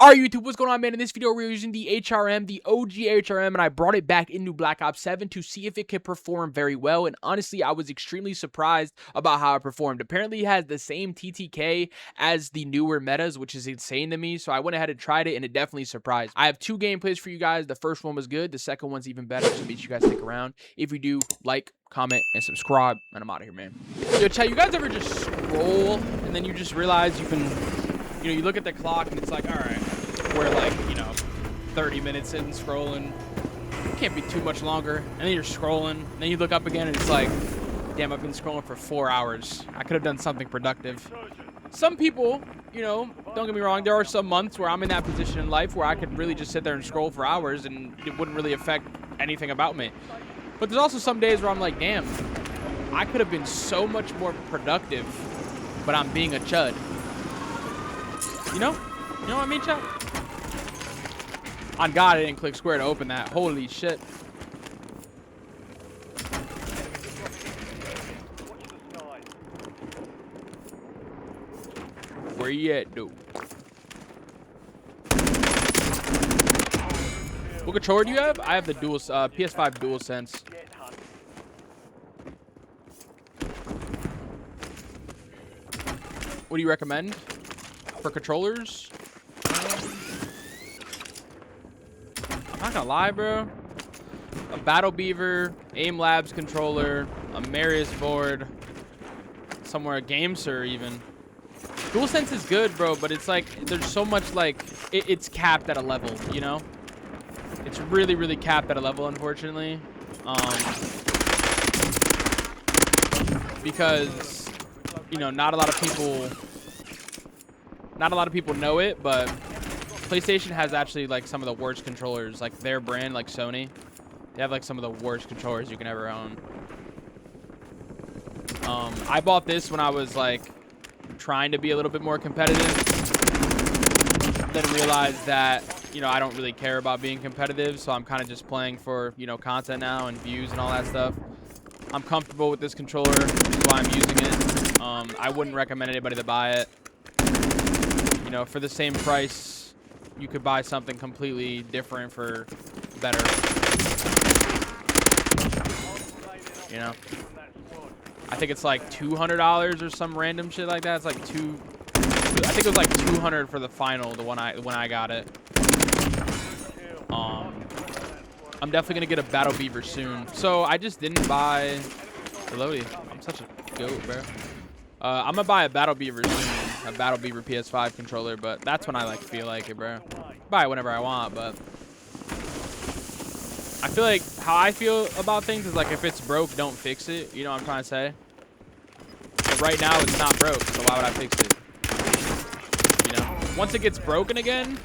Alright, YouTube, what's going on, man? In this video, we're using the HRM, the OG HRM, and I brought it back into Black Ops 7 to see if it could perform very well. And honestly, I was extremely surprised about how it performed. Apparently, it has the same TTK as the newer metas, which is insane to me. So I went ahead and tried it, and it definitely surprised. I have two gameplays for you guys. The first one was good. The second one's even better, so make sure you guys stick around. If you do, like, comment, and subscribe, and I'm out of here, man. Yo, chat, you guys ever just scroll, and then you just realize you can... You know, you look at the clock and it's like, all right, we're like, 30 minutes in scrolling. Can't be too much longer. And then you're scrolling. And then you look up again and it's like, damn, I've been scrolling for 4 hours. I could have done something productive. Some people, don't get me wrong, there are some months where I'm in that position in life where I could really just sit there and scroll for hours and it wouldn't really affect anything about me. But there's also some days where I'm like, damn, I could have been so much more productive, but I'm being a chud. You know what I mean, chat? On God, I didn't click square to open that. Holy shit. Where you at, dude? What controller do you have? I have the dual PS5 DualSense. What do you recommend for controllers? I'm not gonna lie, bro. A Battle Beaver, Aim Labs controller, a Marius board, somewhere a GameSir even. DualSense is good, bro, but it's like there's so much like it's capped at a level, It's really, really capped at a level, unfortunately. Because not a lot of people know it, but PlayStation has actually like some of the worst controllers, like their brand, like Sony. They have like some of the worst controllers you can ever own. I bought this when I was like trying to be a little bit more competitive, then realized that I don't really care about being competitive, so I'm kind of just playing for content now and views and all that stuff. I'm comfortable with this controller, which is why I'm using it. I wouldn't recommend anybody to buy it. For the same price, you could buy something completely different for better. I think it's like $200 or some random shit like that. It's like I think it was like $200 for the final, when I got it. I'm definitely gonna get a Battle Beaver soon. So I just didn't buy the Loadout. I'm such a goat, bro. I'm gonna buy a Battle Beaver soon. A Battle Beaver PS5 controller, but that's when I feel like it, bro. Buy it whenever I want, but I feel like how I feel about things is like if it's broke, don't fix it. You know what I'm trying to say? But right now it's not broke, so why would I fix it? Once it gets broken again,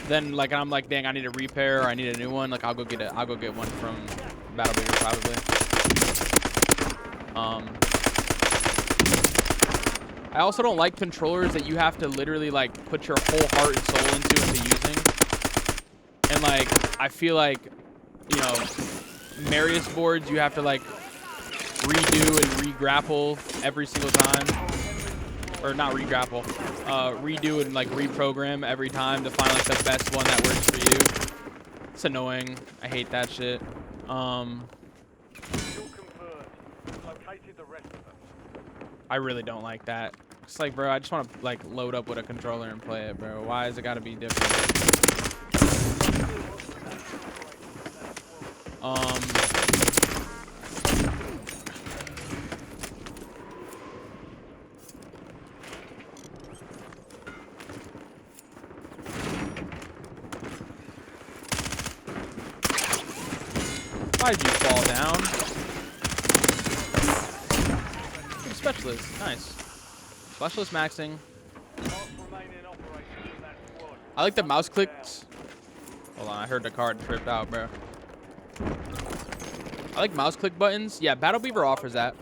then like I'm like, dang, I need a repair or I need a new one. Like I'll go get one from Battle Beaver probably. I also don't like controllers that you have to literally like put your whole heart and soul into using. And like I feel like Marius boards you have to like redo and re-grapple every single time. Or not re-grapple. Redo and like reprogram every time to find like the best one that works for you. It's annoying. I hate that shit. I really don't like that. It's like, bro, I just want to like load up with a controller and play it, bro. Why is it got to be different? Why did you fall down? Specialist, nice. Specialist maxing. I like the mouse clicks. Hold on, I heard the card tripped out, bro. I like mouse click buttons. Yeah, Battle Beaver offers that.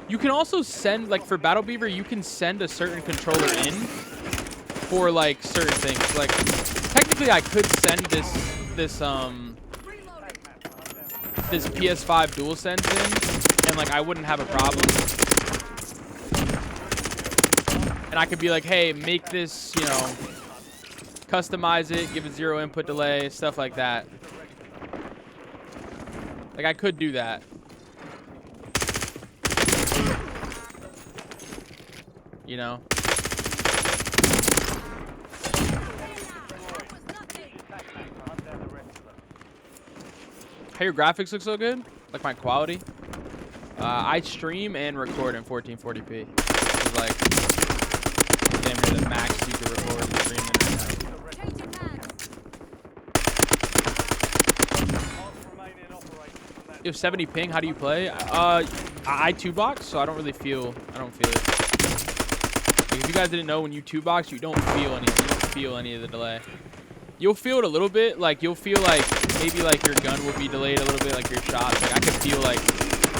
You can also send, like for Battle Beaver, you can send a certain controller in for like certain things. Like technically I could send this PS5 DualSense in, and like I wouldn't have a problem. And I could be like, hey, make this, customize it, give it 0 input delay, stuff like that. Like I could do that. You know. Hey, your graphics look so good. Like my quality. I stream and record in 1440p. It's like damn near the max you can record and stream in right now. You have 70 ping. How do you play? I 2-box, so I don't feel it. Like, if you guys didn't know, when you 2-box, you don't feel anything. You don't feel any of the delay. You'll feel it a little bit. Like you'll feel like maybe like your gun will be delayed a little bit, like your shots. Like I can feel like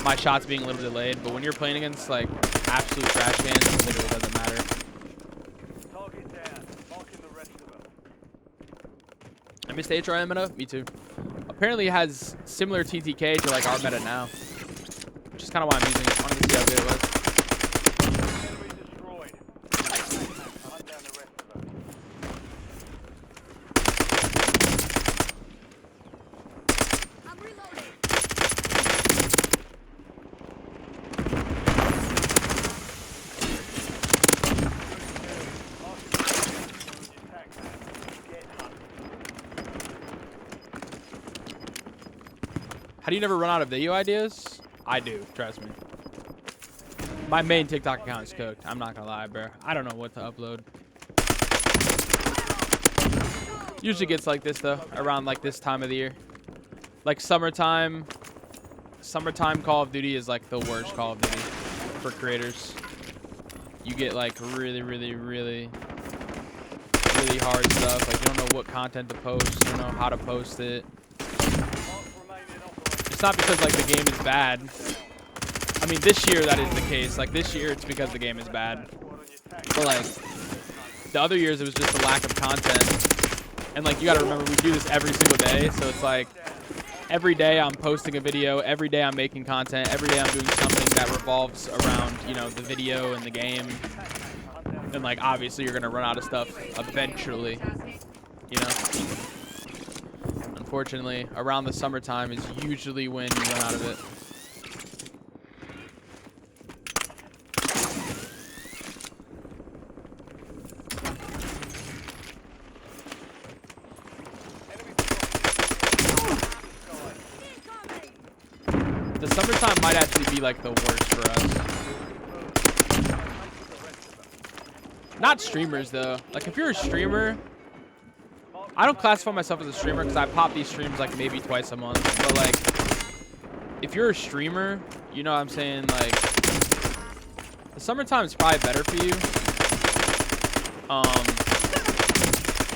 my shots being a little delayed, but when you're playing against like absolute trash cans, it literally doesn't matter. I missed the HRM meta. Me too. Apparently it has similar TTK to like our meta now, which is kind of why I'm using it. I wanted to see how good it was. How do you never run out of video ideas? I do, trust me. My main TikTok account is cooked. I'm not gonna lie, bro. I don't know what to upload. Usually gets like this though, around like this time of the year. Like summertime Call of Duty is like the worst Call of Duty for creators. You get like really hard stuff. Like you don't know what content to post, you don't know how to post it. It's not because like the game is bad. I mean, this year that is the case. Like this year it's because the game is bad. But like the other years it was just a lack of content. And like you gotta remember, we do this every single day. So it's like every day I'm posting a video, every day I'm making content, every day I'm doing something that revolves around, you know, the video and the game. And like obviously you're gonna run out of stuff eventually, you know. Unfortunately, around the summertime is usually when you run out of it. The summertime might actually be like the worst for us. Not streamers though. Like if you're a streamer, I don't classify myself as a streamer because I pop these streams like maybe twice a month. But like, if you're a streamer, you know what I'm saying? Like, the summertime is probably better for you.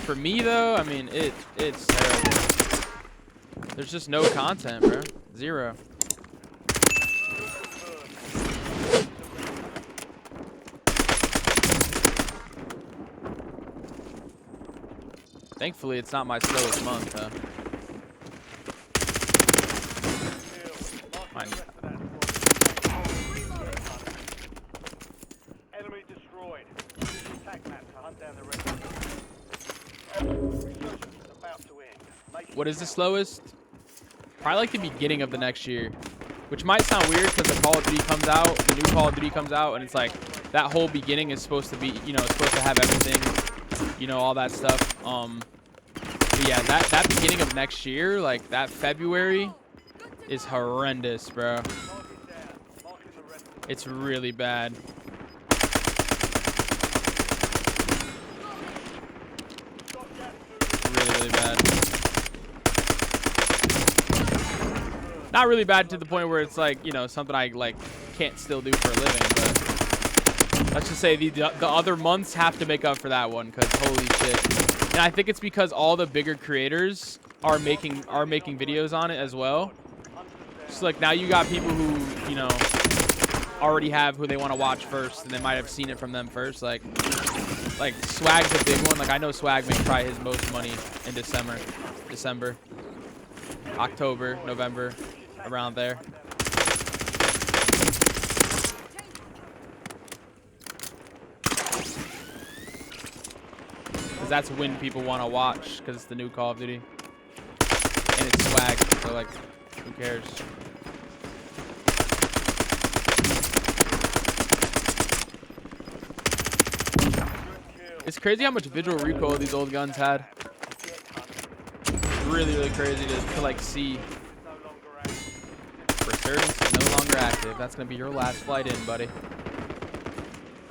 For me though, I mean, it's terrible. There's just no content, bro. Zero. Thankfully, it's not my slowest month, though. Enemy destroyed. Attack map to hunt down the Resurgence is about to end. What is the slowest? Probably like the beginning of the next year, which might sound weird because the Call of Duty comes out, the new Call of Duty comes out, and it's like that whole beginning is supposed to be, you know, it's supposed to have everything, you know, all that stuff. But yeah, that beginning of next year, like that February, is horrendous, bro. It's really bad. Really bad. Not really bad to the point where it's like, you know, something I like can't still do for a living, but let's just say the other months have to make up for that one, because holy shit. And I think it's because all the bigger creators are making videos on it as well. So like now you got people who, you know, already have who they want to watch first, and they might have seen it from them first. Like Swag's a big one. Like I know Swag makes probably his most money in December, October, November, around there. because that's when people want to watch, because it's the new Call of Duty and it's swag. So like, who cares? It's crazy how much visual recoil these old guns had. Really, really crazy to like see. Resurgence is no longer active. That's gonna be your last flight in, buddy.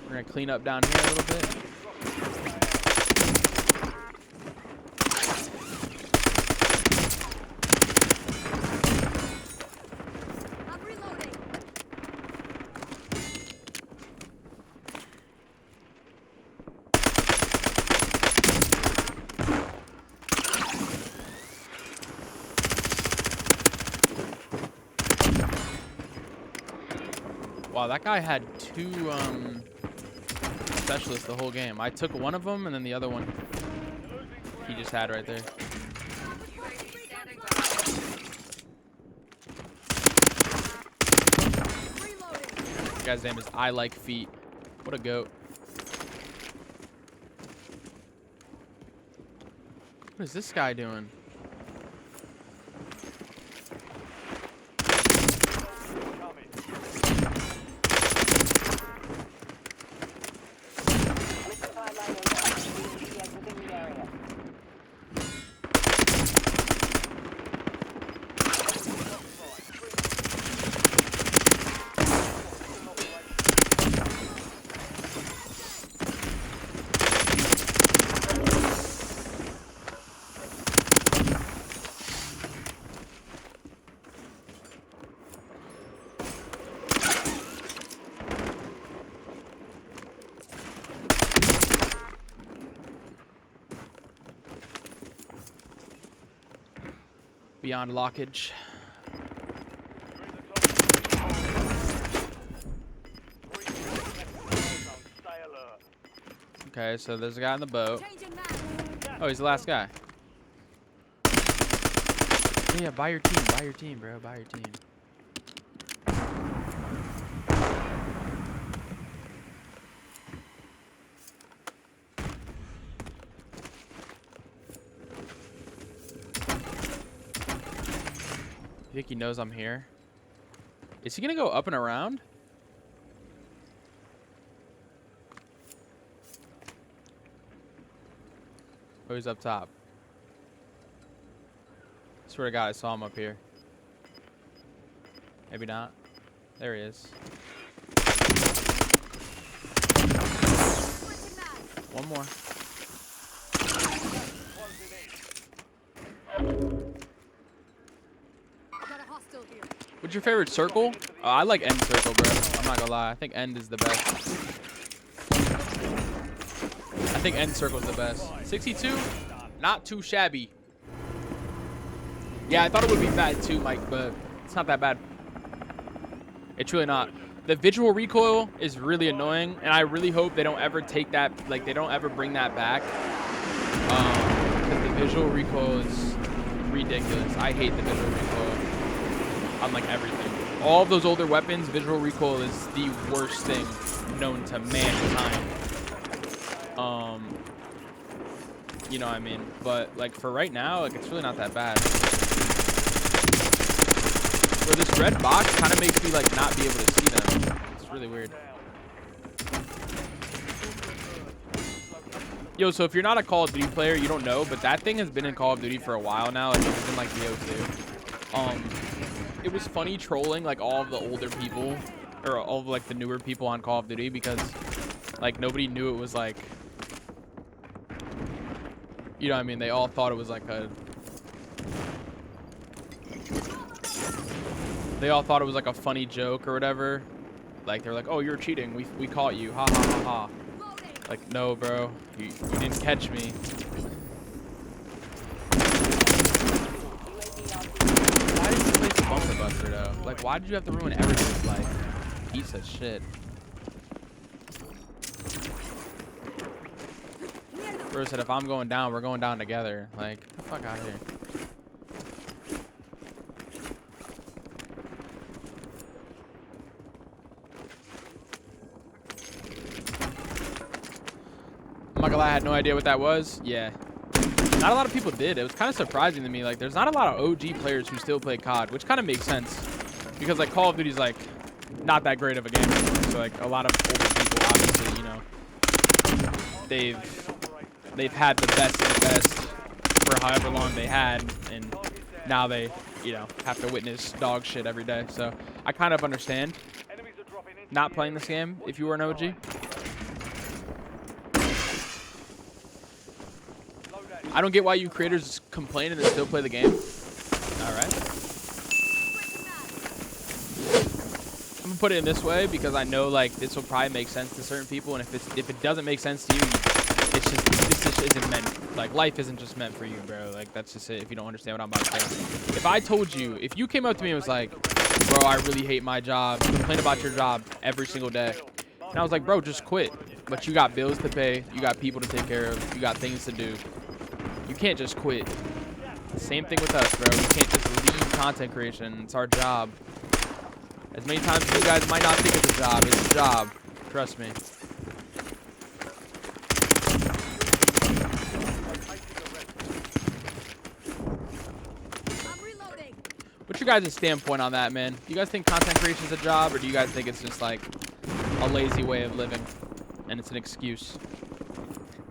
We're gonna clean up down here a little bit. I'm reloading. Wow, that guy had two specialists the whole game. I took one of them, and then the other one he just had right there. The guy's name is I Like Feet. What a goat. What is this guy doing? Beyond lockage. Okay, so there's a guy in the boat. Oh, he's the last guy. Yeah, buy your team, bro. Buy your team. You think he knows I'm here? Is he gonna go up and around? Oh, he's up top. Swear to God, I saw him up here. Maybe not. There he is. One more. What's your favorite circle? I like end circle, bro. I'm not gonna lie. I think end is the best. I think end circle is the best. 62, not too shabby. Yeah, I thought it would be bad too, Mike, but it's not that bad. It's really not. The visual recoil is really annoying, and I really hope they don't ever take that, like they don't ever bring that back. Because the visual recoil is ridiculous. I hate the visual recoil on like everything. All of those older weapons, visual recoil is the worst thing known to mankind. You know what I mean? But like for right now, like it's really not that bad. So this red box kind of makes me like not be able to see them. It's really weird. Yo, so if you're not a Call of Duty player, you don't know, but that thing has been in Call of Duty for a while now. Like it's been like the O2. It was funny trolling like all of the older people or all of like the newer people on Call of Duty because like nobody knew it was like, you know what I mean? They all thought it was like a, they all thought it was like a funny joke or whatever. Like they were like, oh, you're cheating. We caught you. Ha ha ha ha. Like, no, bro. You didn't catch me. Why did you place a bunker buster though? Like, why did you have to ruin everything's life? Piece of shit. Bro said if I'm going down, we're going down together. Like, get the fuck out of here. I'm not gonna lie, I had no idea what that was. Yeah. Not a lot of people did. It was kind of surprising to me. Like, there's not a lot of OG players who still play COD, which kind of makes sense. Because, like, Call of Duty's, like, not that great of a game anymore. So, like, a lot of older people, obviously, you know, they've had the best of the best for however long they had. And now they, you know, have to witness dog shit every day. So, I kind of understand not playing this game if you were an OG. I don't get why you creators complain and then still play the game. All right. I'm gonna put it in this way because I know like this will probably make sense to certain people, and if it doesn't make sense to you, it's just this just isn't meant. Like life isn't just meant for you, bro. Like that's just it. If you don't understand what I'm about to say, if I told you, if you came up to me and was like, bro, I really hate my job, complain about your job every single day, and I was like, bro, just quit. But you got bills to pay, you got people to take care of, you got things to do. You can't just quit. Same thing with us, bro. We can't just leave content creation. It's our job. As many times as you guys might not think it's a job, it's a job. Trust me. I'm reloading. What's your guys' standpoint on that, man? Do you guys think content creation is a job, or do you guys think it's just like a lazy way of living and it's an excuse?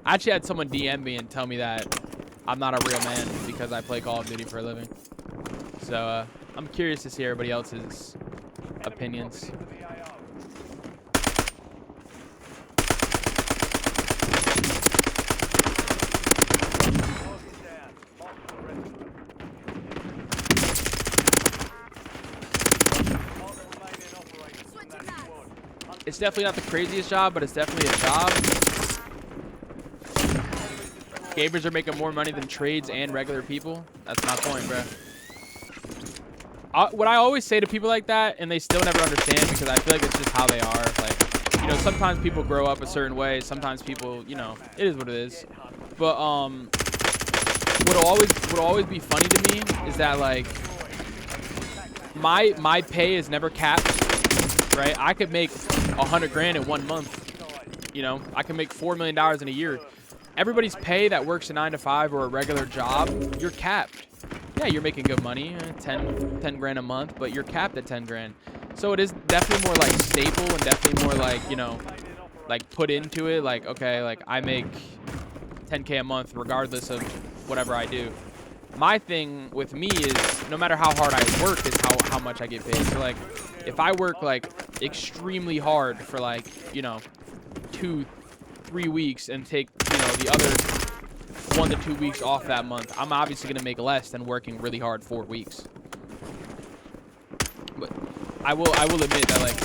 I actually had someone DM me and tell me that I'm not a real man because I play Call of Duty for a living. So I'm curious to see everybody else's opinions. It's definitely not the craziest job, but it's definitely a job. Gamers are making more money than trades and regular people. That's my point, bro. What I always say to people like that, and they still never understand because I feel like it's just how they are. Like, you know, sometimes people grow up a certain way. Sometimes people, you know, it is what it is. But what'll always be funny to me is that like my pay is never capped, right? I could make 100 grand in 1 month. You know, I can make $4 million in a year. Everybody's pay that works a 9 to 5 or a regular job, you're capped. Yeah, you're making good money, 10 grand a month, but you're capped at 10 grand. So it is definitely more like stable and definitely more like, you know, like put into it. Like, okay, like I make 10K a month regardless of whatever I do. My thing with me is no matter how hard I work is how much I get paid. So like if I work like extremely hard for like, you know, 2-3 weeks and take, you know, the other 1 to 2 weeks off that month, I'm obviously going to make less than working really hard 4 weeks. But I will admit that like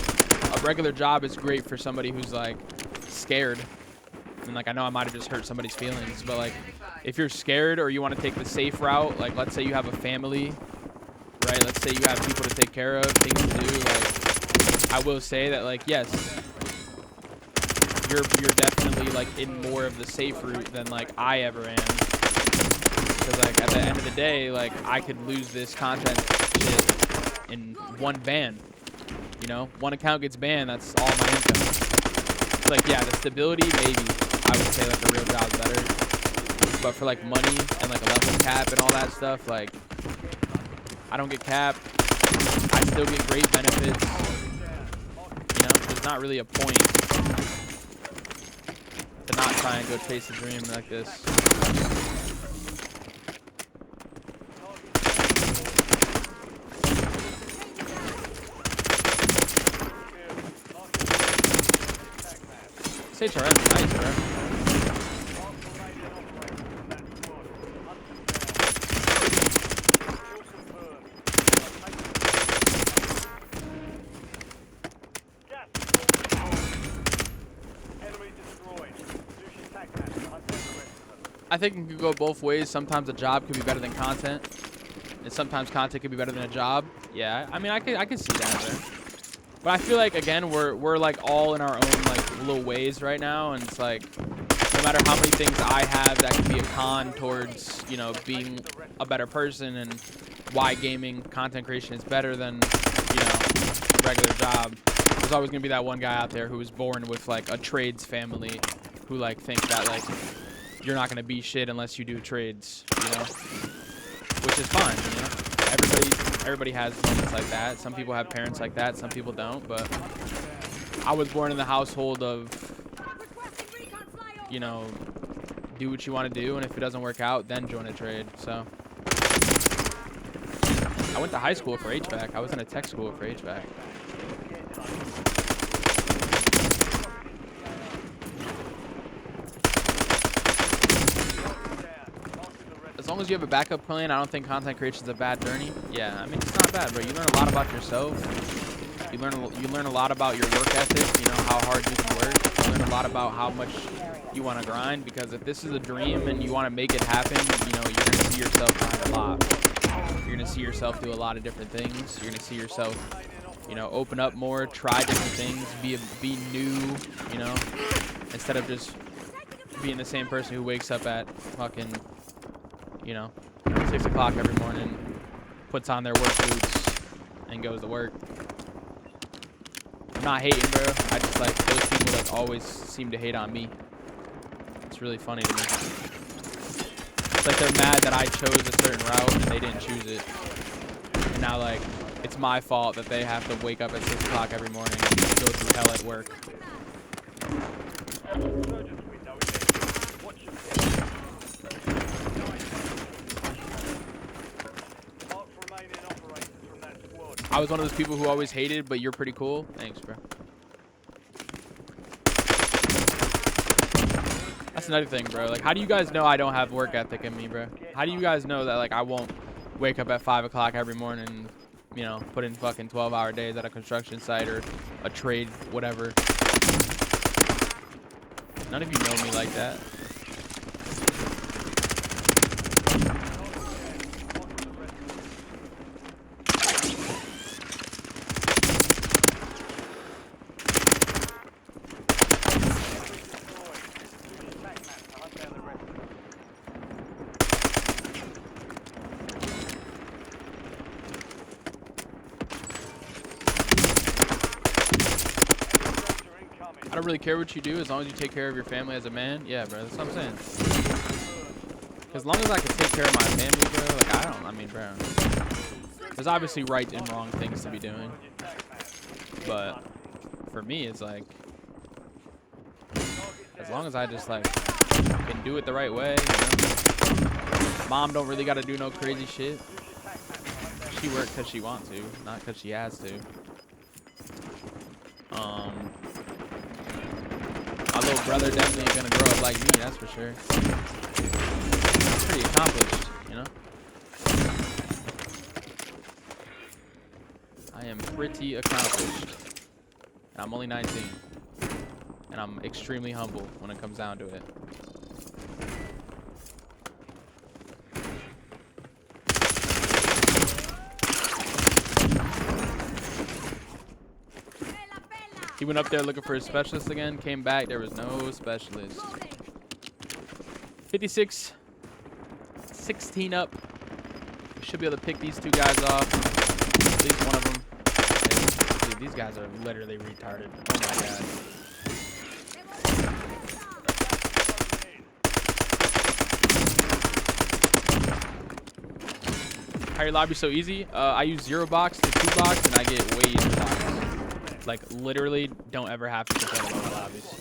a regular job is great for somebody who's like scared. And like I know I might have just hurt somebody's feelings, but like if you're scared or you want to take the safe route, like let's say you have a family, right? Let's say you have people to take care of, things to do, like I will say that like yes, you're definitely like in more of the safe route than like I ever am. Because like at the end of the day, like I could lose this content shit in one ban. You know, one account gets banned, that's all my income. It's like yeah, the stability maybe I would say like a real job's better. But for like money and like a level cap and all that stuff, like I don't get capped. I still get great benefits. You know, there's not really a point to not try and go chase a dream like this. This HRM, nice, bro. I think it could go both ways. Sometimes a job could be better than content, and sometimes content could be better than a job. Yeah, I mean, I can see that there. But I feel like again, we're like all in our own like little ways right now, and it's like no matter how many things I have that can be a con towards, you know, being a better person and why gaming content creation is better than, you know, a regular job. There's always gonna be that one guy out there who was born with like a trades family, who like think that like you're not gonna be shit unless you do trades, you know, which is fine, you know. Everybody has moments like that. Some people have parents like that, some people don't. But I was born in the household of, you know, do what you want to do, and if it doesn't work out, then join a trade. So I went to high school for HVAC. I was in a tech school for HVAC. As long as you have a backup plan, I don't think content creation is a bad journey. Yeah, I mean, it's not bad, bro. You learn a lot about yourself. You learn a lot about your work ethic, you know, how hard you can work. You learn a lot about how much you want to grind, because if this is a dream and you want to make it happen, you know, you're going to see yourself grind a lot. You're going to see yourself do a lot of different things. You're going to see yourself, you know, open up more, try different things, be new, you know, instead of just being the same person who wakes up at fucking, you know, 6 o'clock every morning, puts on their work boots, and goes to work. I'm not hating, bro. I just like those people that always seem to hate on me. It's really funny to me. It's like they're mad that I chose a certain route and they didn't choose it. And now, like, it's my fault that they have to wake up at 6 o'clock every morning and go through hell at work. I was one of those people who always hated, but you're pretty cool. Thanks, bro. That's another thing, bro. Like, how do you guys know I don't have work ethic in me, bro? How do you guys know that, like, I won't wake up at 5 o'clock every morning and, you know, put in fucking 12-hour days at a construction site or a trade, whatever? None of you know me like that. I don't really care what you do as long as you take care of your family as a man. Yeah, bro, that's what I'm saying. As long as I can take care of my family, bro, like, I mean, bro, there's obviously right and wrong things to be doing. But for me, it's like, as long as I just, like, can do it the right way, you know? Mom don't really got to do no crazy shit. She works because she wants to, not because she has to. My little brother definitely ain't gonna grow up like me, that's for sure. I'm pretty accomplished, you know? I am pretty accomplished. And I'm only 19. And I'm extremely humble when it comes down to it. He went up there looking for a specialist again, came back, there was no specialist. 56, 16 up. We should be able to pick these two guys off. At least one of them. Dude, these guys are literally retarded. Oh my god. How your lobby so easy? I use 0 box to 2 box and I get way easier lobbies. Like, literally don't ever have to complain about my lobbies.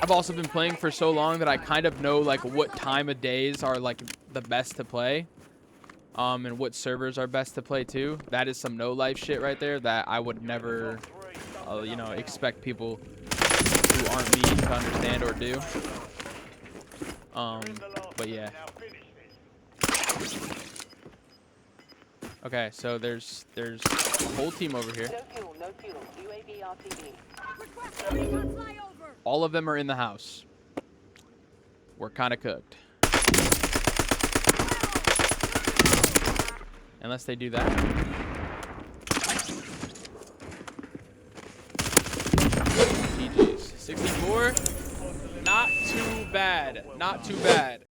I've also been playing for so long that I kind of know, like, what time of days are, like, the best to play. And what servers are best to play, too. That is some no-life shit right there that I would never, you know, expect people who aren't me to understand or do. But, yeah. Okay, so there's a whole team over here. No fuel. UAV RTB. All of them are in the house. We're kind of cooked. Unless they do that. GG's. 64. Not too bad. Not too bad.